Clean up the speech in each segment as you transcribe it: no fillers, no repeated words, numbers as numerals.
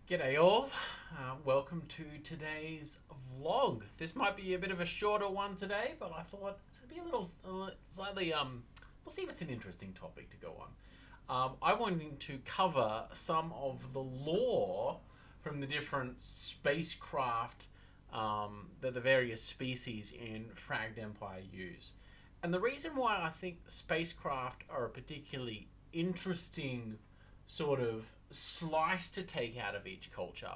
G'day all, welcome to today's vlog. This might be a bit of a shorter one today, but I thought it'd be a little, slightly, we'll see if it's an interesting topic to go on. I wanted to cover some of the lore from the different spacecraft that the various species in Fragged Empire use. And the reason why I think spacecraft are a particularly interesting sort of slice to take out of each culture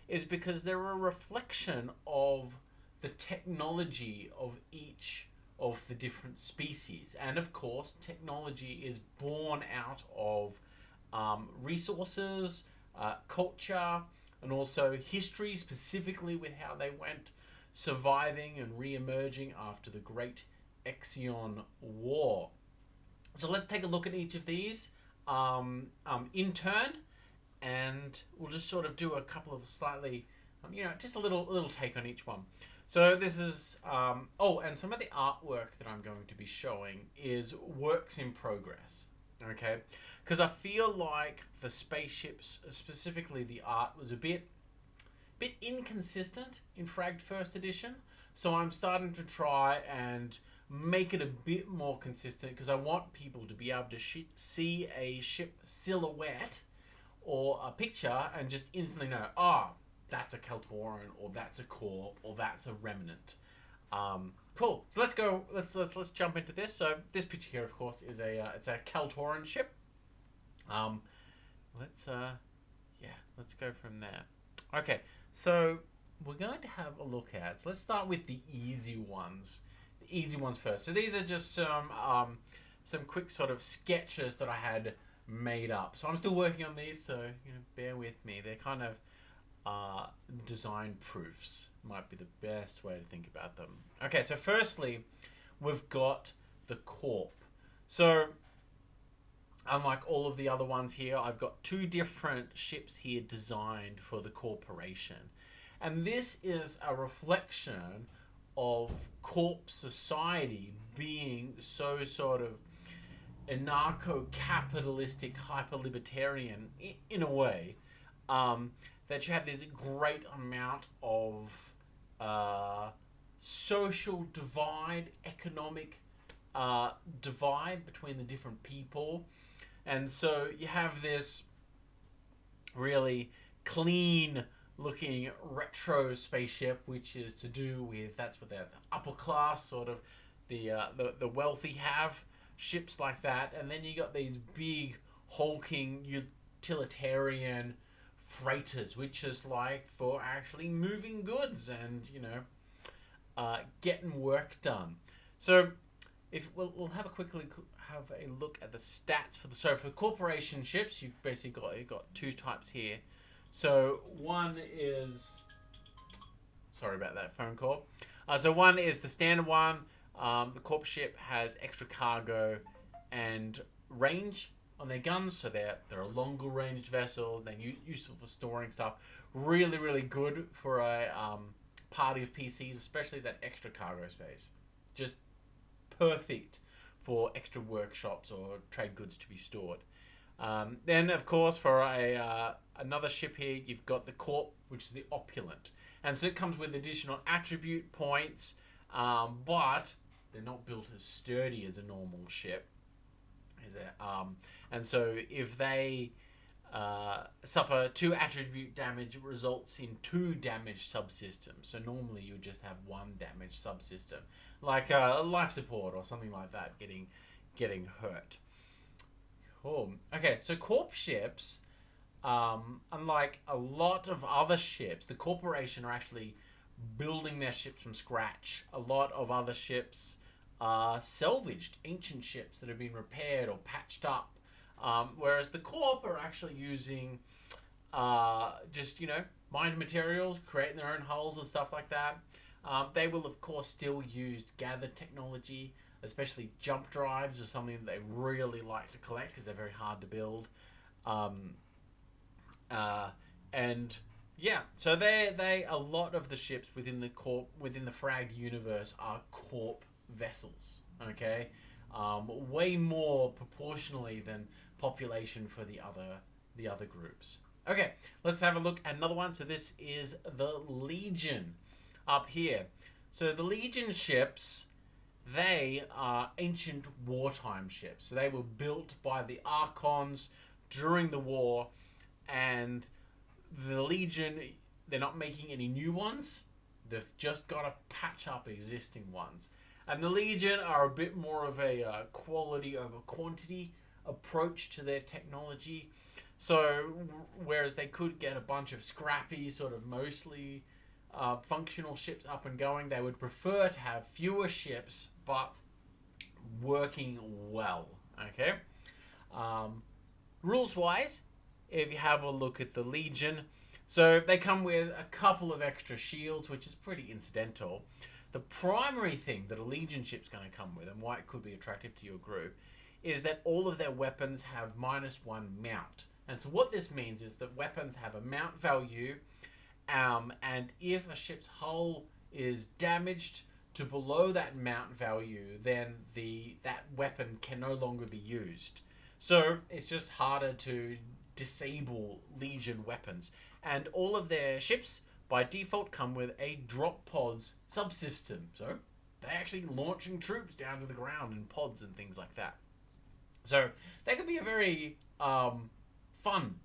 is because they're a reflection of the technology of each of the different species. And of course, technology is born out of resources, culture, and also history, specifically with how they went surviving and re-emerging after the Great Exion War. So let's take a look at each of these in turn, and we'll just sort of do a couple of slightly, just a little take on each one. So this is, and some of the artwork that I'm going to be showing is works in progress, okay? Because I feel like the spaceships, specifically the art, was a bit inconsistent in Fragged First Edition. So I'm starting to try and make it a bit more consistent because I want people to be able to see a ship silhouette or a picture and just instantly know, that's a Kelthoran, or that's a Corp, or that's a Remnant. Cool. So let's go. Let's jump into this. So this picture here, of course, is it's a Kelthoran ship. Let's go from there. Okay. So we're going to have a look at. So let's start with the easy ones. The easy ones first. So these are just some quick sort of sketches that I had made up. So I'm still working on these, so bear with me. They're kind of design proofs. Might be the best way to think about them. Okay, so firstly, we've got the Corp. So unlike all of the other ones here, I've got two different ships here designed for the corporation. And this is a reflection of Corp society being so sort of anarcho-capitalistic, hyper-libertarian in a way, that you have this great amount of social divide, economic divide between the different people. And so you have this really clean looking retro spaceship, which is to do with, that's what the upper class, sort of the wealthy have ships like that. And then you got these big hulking utilitarian freighters, which is like for actually moving goods and getting work done. So if we'll have a look at the stats for the corporation ships. You've basically got two types here. So one is, sorry about that phone call. So one is the standard one. The Corp ship has extra cargo and range on their guns, so they're a longer range vessel. They're useful for storing stuff. Really, really good for a party of PCs, especially that extra cargo space. Just perfect for extra workshops or trade goods to be stored. Then, of course, for another ship here, you've got the Corp, which is the opulent. And so it comes with additional attribute points, but they're not built as sturdy as a normal ship. And so if they suffer 2 attribute damage, it results in 2 damage subsystems. So normally you would just have 1 damage subsystem, like life support or something like that, getting hurt. Cool. Okay, so Corp ships, unlike a lot of other ships, the corporation are actually building their ships from scratch. A lot of other ships are salvaged, ancient ships that have been repaired or patched up, whereas the Corp are actually using just mined materials, creating their own hulls and stuff like that. They will of course still use gathered technology, especially jump drives are something that they really like to collect because they're very hard to build. And yeah, so they a lot of the ships within the Fragged universe are Corp vessels. Okay, way more proportionally than population for the other groups. Okay, let's have a look at another one. So this is the Legion up here. So the Legion ships, they are ancient wartime ships. So they were built by the Archons during the war, and the Legion, they're not making any new ones. They've just got to patch up existing ones. And the Legion are a bit more of a quality over quantity approach to their technology. So, whereas they could get a bunch of scrappy, sort of mostly functional ships up and going, they would prefer to have fewer ships, but working well. Okay? Rules-wise, if you have a look at the Legion, so they come with a couple of extra shields, which is pretty incidental. The primary thing that a Legion ship's going to come with, and why it could be attractive to your group, is that all of their weapons have -1 mount. And so what this means is that weapons have a mount value, and if a ship's hull is damaged to below that mount value, then that weapon can no longer be used. So it's just harder to disable Legion weapons. And all of their ships, by default, come with a drop pods subsystem. So they're actually launching troops down to the ground in pods and things like that. So that could be a very fun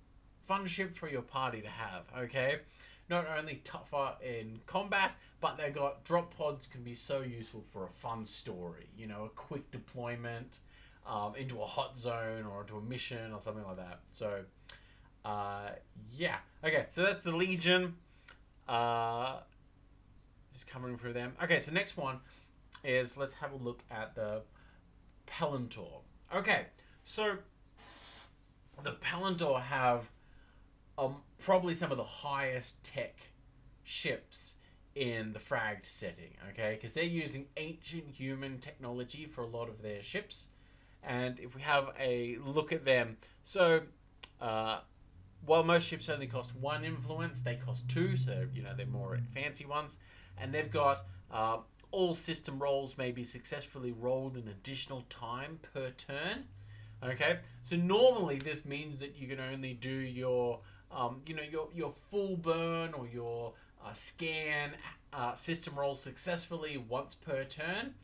ship for your party to have, okay? Not only tougher in combat, but they got drop pods can be so useful for a fun story. You know, a quick deployment into a hot zone or into a mission or something like that. So, yeah. Okay, so that's the Legion. Just coming through them. Okay, so next one is, let's have a look at the Palantor. Okay, so the Palantor have probably some of the highest tech ships in the Fragged setting, okay? Because they're using ancient human technology for a lot of their ships. And if we have a look at them, so while most ships only cost 1 influence, they cost 2, so you know they're more fancy ones. And they've got all system rolls may be successfully rolled an additional time per turn. Okay, so normally this means that you can only do your your full burn or your scan system roll successfully once per turn.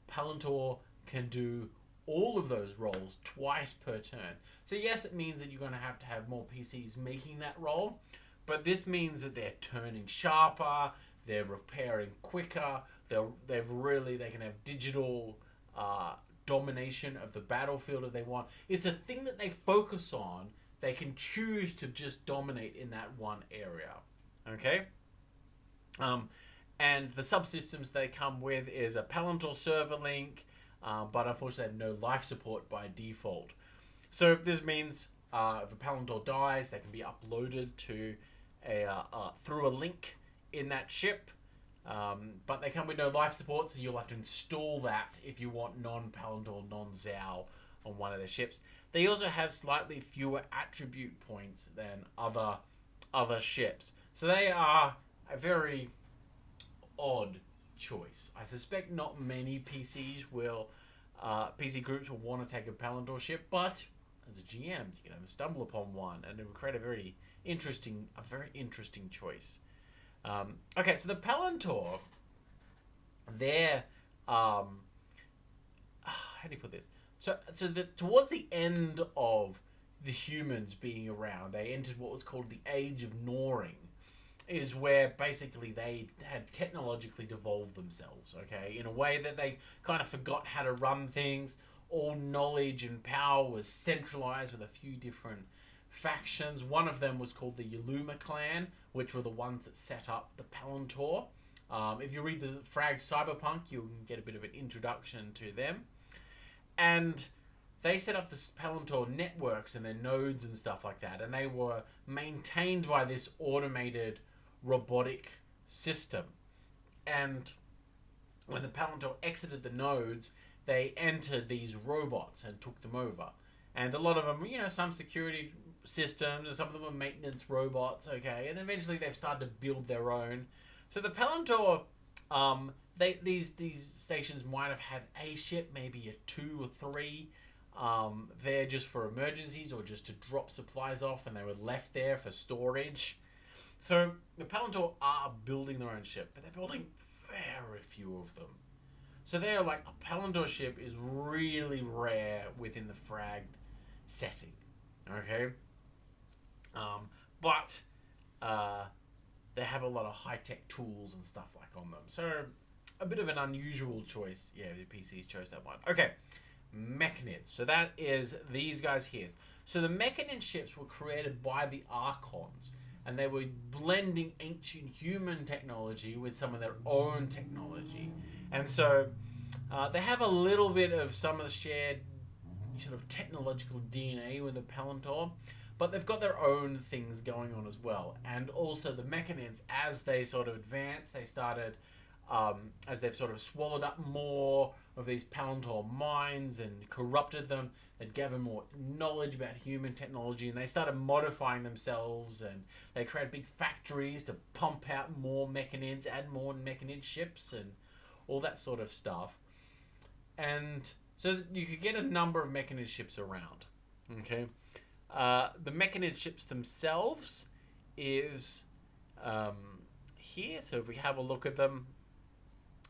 Palantor can do all of those rolls twice per turn. So yes, it means that you're going to have more PCs making that roll, but this means that they're turning sharper, they're repairing quicker, they can have digital domination of the battlefield if they want. It's a thing that they focus on. They can choose to just dominate in that one area. Okay? And the subsystems they come with is a Palantor server link, but unfortunately they have no life support by default. So this means if a Palantor dies, they can be uploaded to through a link in that ship. But they come with no life support, so you'll have to install that if you want non-Palantor, non-Zao on one of their ships. They also have slightly fewer attribute points than other ships. So they are a very odd choice. I suspect not many PC groups will want to take a Palantor ship, but as a GM, you can stumble upon one, and it will create a very interesting choice. Okay, so the Palantor, they're how do you put this? So towards the end of the humans being around, they entered what was called the Age of Gnawing, is where basically they had technologically devolved themselves, okay, in a way that they kind of forgot how to run things. All knowledge and power was centralized with a few different factions. One of them was called the Yaluma clan, which were the ones that set up the Palantor. If you read the Fragged Cyberpunk, you can get a bit of an introduction to them. And they set up the Palantor networks and their nodes and stuff like that, and they were maintained by this automated robotic system. And when the Palantor exited the nodes, they entered these robots and took them over. And a lot of them, some security systems, and some of them were maintenance robots, okay, and eventually they've started to build their own. So the Palantor, these stations might have had a ship, maybe a 2 or 3 They're just for emergencies or just to drop supplies off, and they were left there for storage. So the Palantir are building their own ship, but they're building very few of them. So they're like, a Palantir ship is really rare within the Fragged setting. Okay? But they have a lot of high-tech tools and stuff like on them. So a bit of an unusual choice. Yeah, the PCs chose that one. Okay. Mechanids. So that is these guys here. So the Mechanid ships were created by the Archons, and they were blending ancient human technology with some of their own technology. And so they have a little bit of some of the shared sort of technological DNA with the Palantir, but they've got their own things going on as well. And also the Mechanids, as they sort of advanced, they started, as they've sort of swallowed up more of these Palantir minds and corrupted them, they'd gathered more knowledge about human technology, and they started modifying themselves, and they created big factories to pump out more Mechanids, add more Mechanid ships, and all that sort of stuff. And so you could get a number of Mechanid ships around. Okay, the Mechanid ships themselves is here. So if we have a look at them,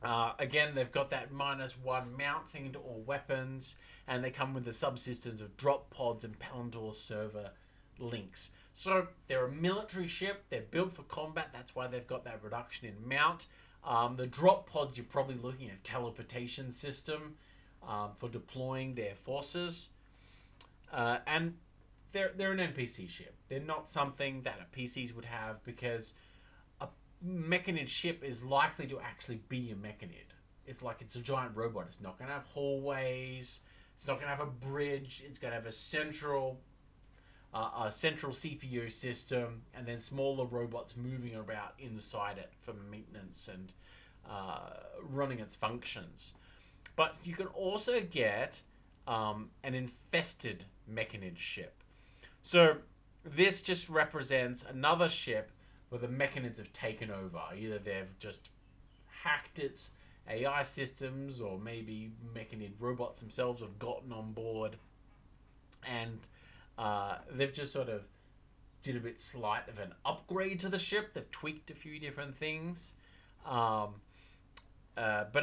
again, they've got that -1 mount thing to all weapons, and they come with the subsystems of drop pods and Palantir server links. So they're a military ship. They're built for combat. That's why they've got that reduction in mount. The drop pods, you're probably looking at a teleportation system for deploying their forces. And they're an NPC ship. They're not something that a PCs would have, because a Mechanid ship is likely to actually be a Mechanid. It's like it's a giant robot. It's not going to have hallways. It's not going to have a bridge. It's going to have a central CPU system, and then smaller robots moving about inside it for maintenance and running its functions. But you can also get an infested Mechanid ship. So this just represents another ship where the Mechanids have taken over. Either they've just hacked its AI systems, or maybe Mechanid robots themselves have gotten on board, and they've just sort of did a bit slight of an upgrade to the ship. They've tweaked a few different things, but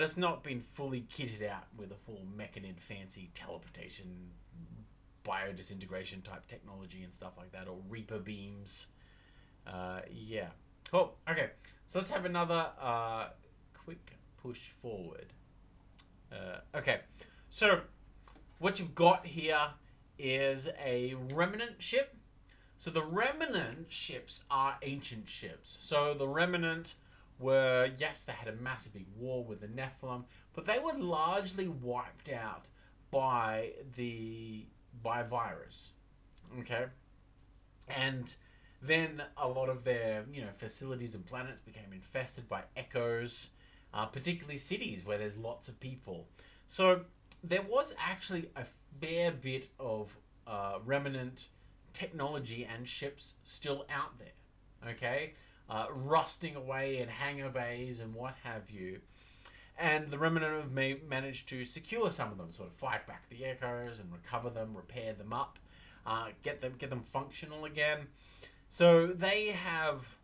it's not been fully kitted out with a full Mechanid fancy teleportation, biodisintegration type technology and stuff like that, or Reaper beams. Yeah. Cool. Okay. So let's have another quick push forward. Okay. So what you've got here is a Remnant ship. So the Remnant ships are ancient ships. So the Remnant were, yes, they had a massive big war with the Nephilim, but they were largely wiped out by virus. Okay? And then a lot of their, facilities and planets became infested by echoes, particularly cities where there's lots of people. So there was actually a fair bit of Remnant technology and ships still out there, okay? Rusting away in hangar bays and what have you. And the Remnant have managed to secure some of them, sort of fight back the echoes and recover them, repair them up, get them functional again. So they have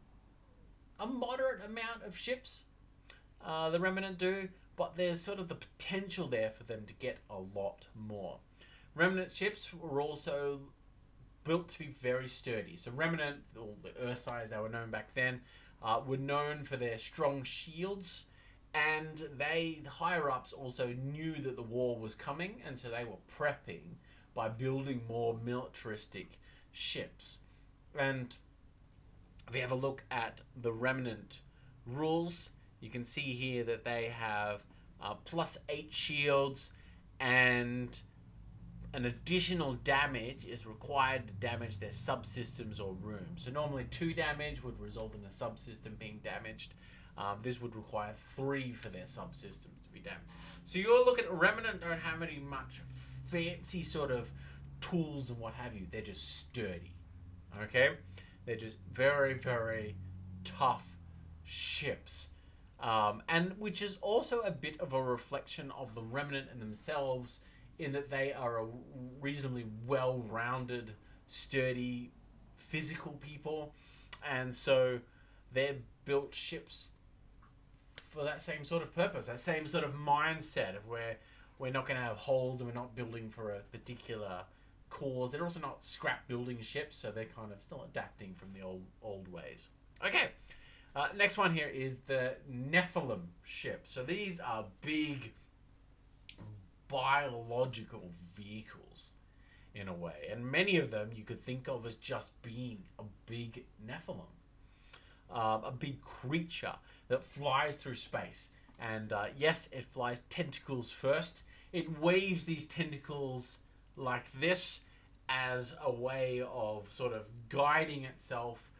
a moderate amount of ships, the Remnant do, but there's sort of the potential there for them to get a lot more. Remnant ships were also built to be very sturdy. So Remnant, or the Ursai as they were known back then, were known for their strong shields, and the higher-ups also knew that the war was coming, and so they were prepping by building more militaristic ships. And if we have a look at the Remnant rules, you can see here that they have +8 shields, and an additional damage is required to damage their subsystems or rooms. So normally 2 damage would result in a subsystem being damaged. This would require 3 for their subsystems to be damaged. So you're looking at Remnant don't have any much fancy sort of tools and what have you. They're just sturdy. Okay? They're just very, very tough ships. And which is also a bit of a reflection of the Remnant and themselves in that they are a reasonably well-rounded, sturdy, physical people, and so they've built ships for that same sort of purpose, that same sort of mindset of where we're not going to have holes and we're not building for a particular cause. They're also not scrap building ships, so they're kind of still adapting from the old ways. Okay, next one here is the Nephilim ship. So these are big biological vehicles in a way, and many of them you could think of as just being a big Nephilim, a big creature that flies through space. And yes, it flies tentacles first. It waves these tentacles like this as a way of sort of guiding itself,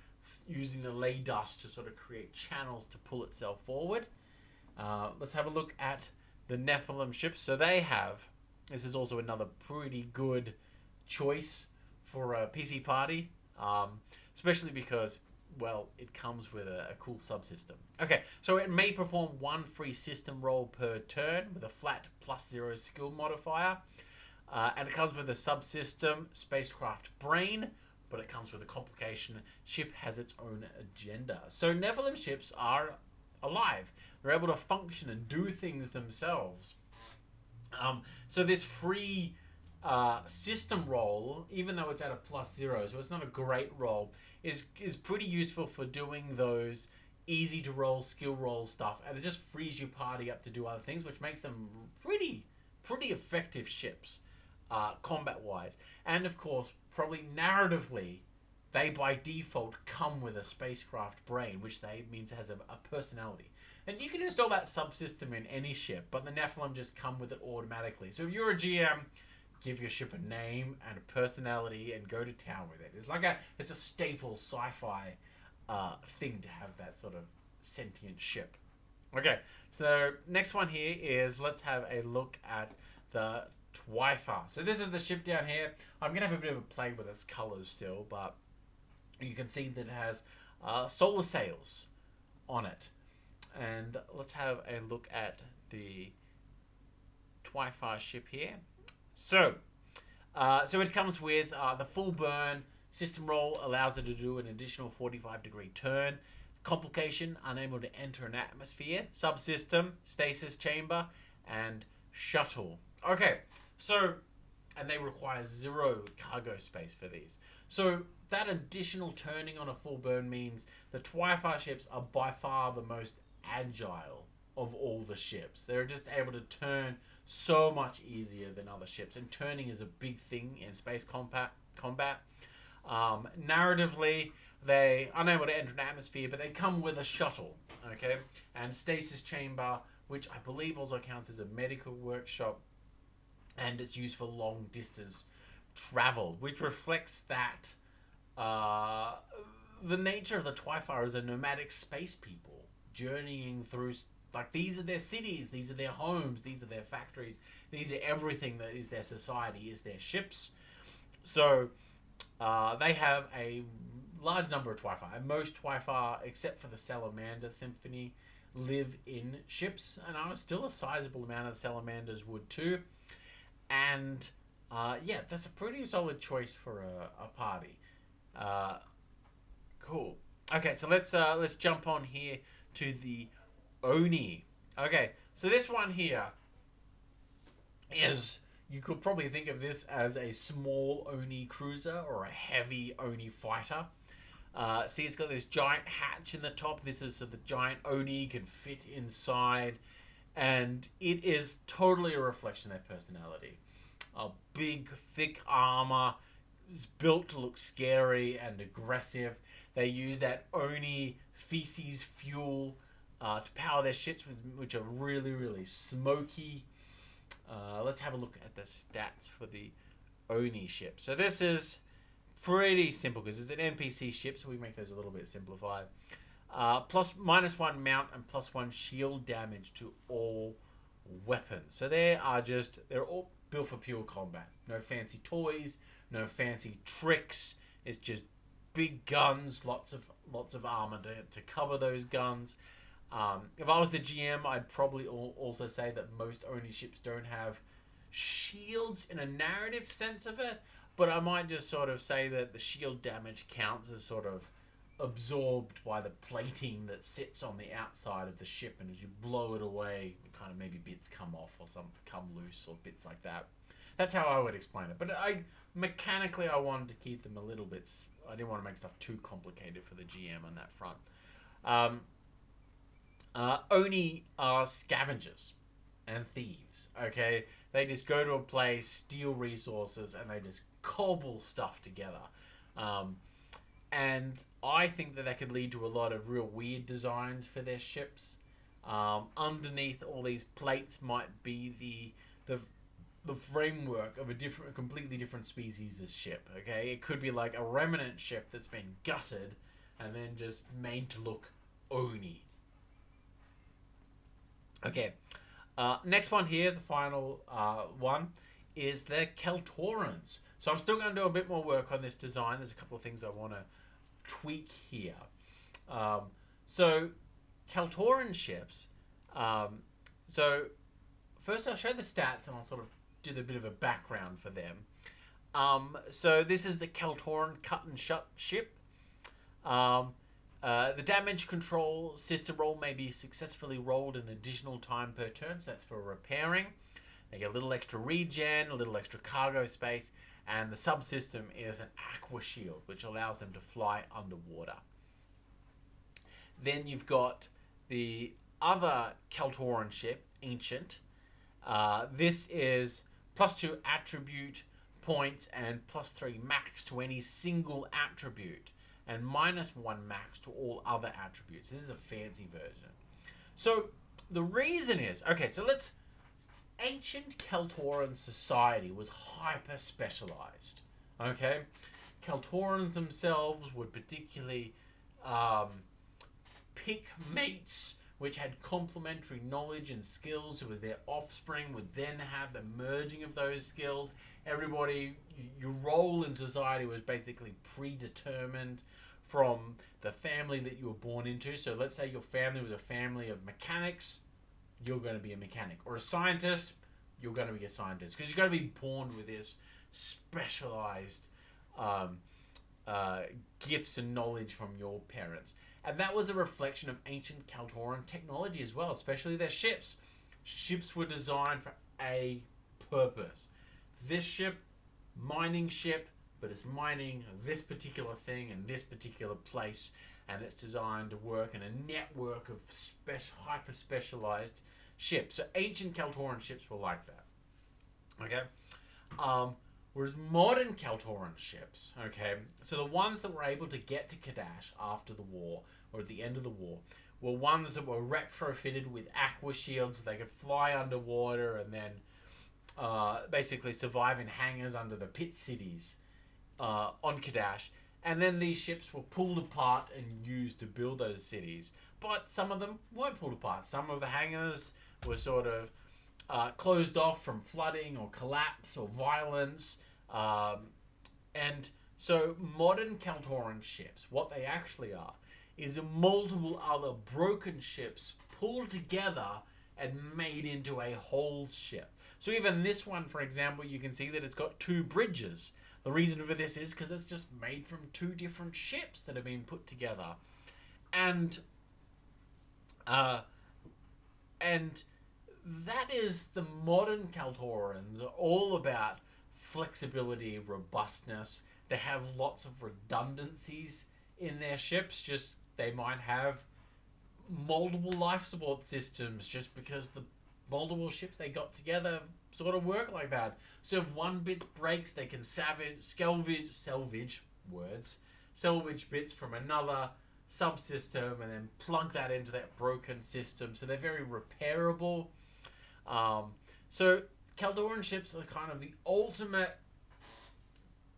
using the ley dust to sort of create channels to pull itself forward. Let's have a look at the Nephilim ships. So they have, this is also another pretty good choice for a PC party, especially because, well, it comes with a cool subsystem. Okay, so it may perform one free system roll per turn with a flat +0 skill modifier. And it comes with a subsystem, spacecraft brain, but it comes with a complication. Ship has its own agenda. So Nephilim ships are alive. They're able to function and do things themselves. So this free system roll, even though it's at a +0, so it's not a great roll, is pretty useful for doing those easy to roll skill roll stuff, and it just frees your party up to do other things, which makes them pretty effective ships, combat wise. And of course, probably narratively, they by default come with a spacecraft brain, which means it has a personality. And you can install that subsystem in any ship, but the Nephilim just come with it automatically. So if you're a GM, give your ship a name and a personality and go to town with it. It's a staple sci-fi thing to have that sort of sentient ship. Okay, so next one here is, let's have a look at the Twyfar. So this is the ship down here. I'm going to have a bit of a play with its colors still, but you can see that it has solar sails on it. And let's have a look at the Twyfar ship here. So it comes with the full burn system roll, allows it to do an additional 45-degree turn. Complication, unable to enter an atmosphere. Subsystem, stasis chamber, and shuttle. Okay, so, and they require 0 cargo space for these. So that additional turning on a full burn means the Twyfar ships are by far the most agile of all the ships. They're just able to turn so much easier than other ships, and turning is a big thing in space combat. Narratively, they are unable to enter an atmosphere, but they come with a shuttle, okay, and stasis chamber, which I believe also counts as a medical workshop, and it's used for long distance travel, which reflects that the nature of the Twyfar is a nomadic space people journeying through. Like, these are their cities, these are their homes, these are their factories, these are everything that is their society, is their ships. So they have a large number of Twyfar. And most Twyfar, except for the Salamander Symphony, live in ships. And still a sizable amount of the Salamanders would too. And yeah, that's a pretty solid choice for a party. Cool. Okay, so let's jump on here to the Oni. Okay, so this one here is, you could probably think of this as a small Oni cruiser or a heavy Oni fighter. See, it's got this giant hatch in the top. This is so the giant Oni can fit inside, and it is totally a reflection of their personality. A big, thick armor is built to look scary and aggressive. They use that Oni feces fuel to power their ships, which are really, really smoky. Let's have a look at the stats for the Oni ship. So this is pretty simple because it's an NPC ship, so we make those a little bit simplified. -1 mount and +1 shield damage to all weapons. So they're all built for pure combat. No fancy toys, no fancy tricks. It's just big guns, lots of armor to cover those guns. If I was the GM, I'd probably also say that most Oni ships don't have shields in a narrative sense of it, but I might just sort of say that the shield damage counts as sort of absorbed by the plating that sits on the outside of the ship, and as you blow it away, kind of maybe bits come off or some come loose or bits like that. That's how I would explain it. But mechanically I wanted to keep them a little bit. I didn't want to make stuff too complicated for the GM on that front. Oni are scavengers and thieves. Okay, they just go to a place, steal resources, and they just cobble stuff together. And I think that could lead to a lot of real weird designs for their ships. Underneath all these plates might be the framework of a completely different species of ship. Okay, it could be like a remnant ship that's been gutted and then just made to look Oni. Okay, next one here, the final one, is the Kelthorans. So I'm still going to do a bit more work on this design. There's a couple of things I want to tweak here. So Kelthoran ships. So first I'll show the stats and I'll sort of do the bit of a background for them. So this is the Kelthoran cut and shut ship. The damage control system roll may be successfully rolled an additional time per turn, so that's for repairing. They get a little extra regen, a little extra cargo space, and the subsystem is an aqua shield, which allows them to fly underwater. Then you've got the other Kelthoran ship, Ancient. This is +2 attribute points and +3 max to any single attribute, and -1 max to all other attributes. This is a fancy version. So the reason is, okay, so ancient Kelthoran society was hyper specialized. Okay, Kelthorans themselves would particularly pick mates which had complementary knowledge and skills, who was their offspring would then have the merging of those skills. Everybody, your role in society was basically predetermined from the family that you were born into. So let's say your family was a family of mechanics, you're going to be a mechanic. Or a scientist, you're going to be a scientist. Because you're going to be born with this specialized gifts and knowledge from your parents. And that was a reflection of ancient Kelthoran technology as well, especially their ships. Ships were designed for a purpose. This ship, mining ship, but it's mining this particular thing in this particular place, and it's designed to work in a network of hyper specialized ships. So ancient Kelthoran ships were like that. Okay, whereas modern Kelthoran ships, okay, so the ones that were able to get to Kadash after the war or at the end of the war were ones that were retrofitted with aqua shields, so they could fly underwater and then basically survive in hangars under the pit cities on Kadash. And then these ships were pulled apart and used to build those cities. But some of them weren't pulled apart. Some of the hangars were sort of closed off from flooding or collapse or violence. And so modern Kelthoran ships, what they actually are, is multiple other broken ships pulled together and made into a whole ship. So even this one, for example, you can see that it's got 2 bridges. The reason for this is because it's just made from 2 different ships that have been put together. And that is the modern Kelthorans, are all about flexibility, robustness. They have lots of redundancies in their ships. Just they might have multiple life support systems just because the multiple ships they got together sort of work like that. So if one bit breaks, they can salvage bits from another subsystem and then plug that into that broken system. So they're very repairable. So Kelthoran ships are kind of the ultimate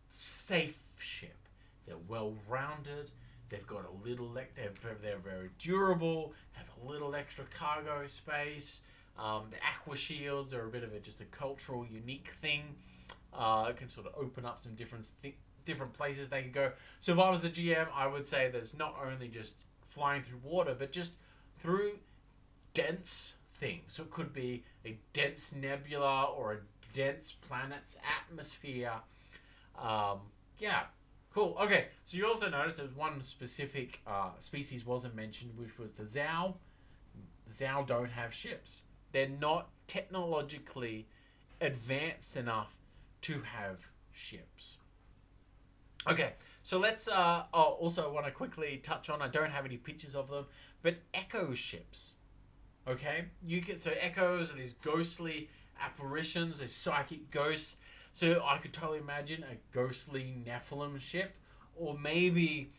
safe ship. They're well-rounded. They've got a little, they're very durable, have a little extra cargo space. The aqua shields are a bit of just a cultural unique thing. It can sort of open up some different places they can go. So if I was the GM, I would say that it's not only just flying through water, but just through dense things. So it could be a dense nebula or a dense planet's atmosphere. Yeah, cool. Okay, so you also notice there's one specific species wasn't mentioned, which was the Zao. The Zao don't have ships. They're not technologically advanced enough to have ships. Okay, so let's also want to quickly touch on, I don't have any pictures of them, but echo ships. Okay, you can, so echoes are these ghostly apparitions, these psychic ghosts. So I could totally imagine a ghostly Nephilim ship, or maybe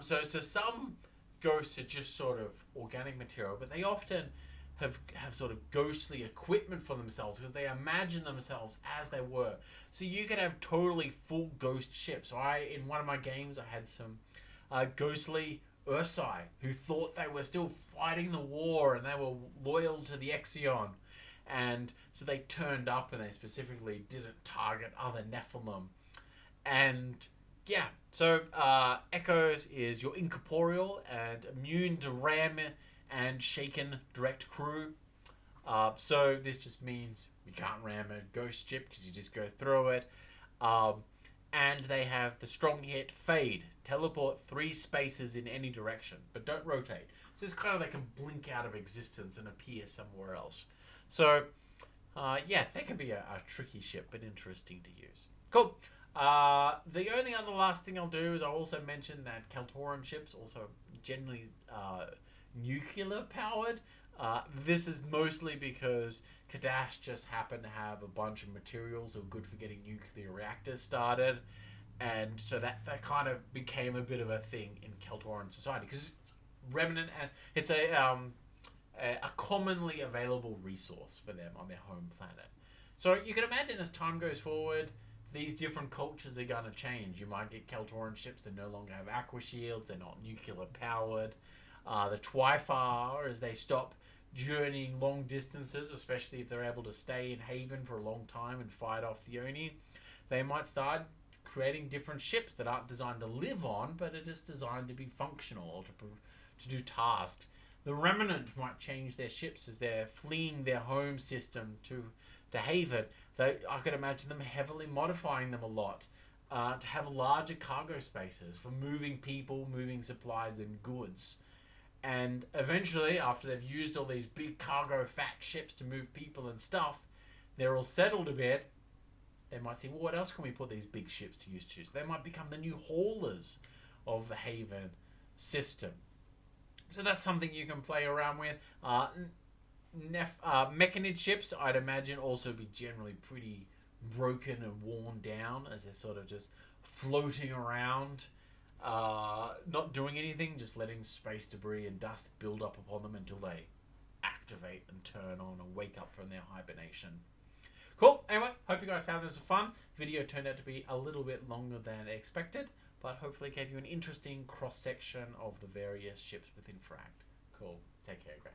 so some ghosts are just sort of organic material, but they often have sort of ghostly equipment for themselves because they imagine themselves as they were. So you could have totally full ghost ships. So in one of my games I had some ghostly Ursai who thought they were still fighting the war and they were loyal to the Exion, and so they turned up and they specifically didn't target other Nephilim. And yeah, so Echoes is your incorporeal and immune to ram and shaken direct crew. So this just means you can't ram a ghost ship because you just go through it. And they have the strong hit Fade. Teleport 3 spaces in any direction, but don't rotate. So it's kind of they can blink out of existence and appear somewhere else. So, yeah, that can be a tricky ship, but interesting to use. Cool. The only other last thing I'll do is I'll also mention that Kelthoran ships also generally nuclear powered. This is mostly because Kadash just happened to have a bunch of materials that were good for getting nuclear reactors started, and so that kind of became a bit of a thing in Kelthoran society because Remnant, and it's a commonly available resource for them on their home planet. So you can imagine as time goes forward, these different cultures are going to change. You might get Kelthoran ships that no longer have aqua shields, they're not nuclear powered. The Twifar, as they stop journeying long distances, especially if they're able to stay in Haven for a long time and fight off the Oni, they might start creating different ships that aren't designed to live on, but are just designed to be functional or to do tasks. The Remnant might change their ships as they're fleeing their home system to Haven. I could imagine them heavily modifying them a lot to have larger cargo spaces for moving people, moving supplies and goods. And eventually, after they've used all these big cargo fat ships to move people and stuff, they're all settled a bit. They might say, well, what else can we put these big ships to use to? So they might become the new haulers of the Haven system. So that's something you can play around with. Mechanid ships, I'd imagine, also be generally pretty broken and worn down as they're sort of just floating around. Not doing anything, just letting space debris and dust build up upon them until they activate and turn on and wake up from their hibernation. Cool. Anyway, hope you guys found this fun. Video turned out to be a little bit longer than expected, but hopefully gave you an interesting cross-section of the various ships within Fragged. Cool. Take care, great.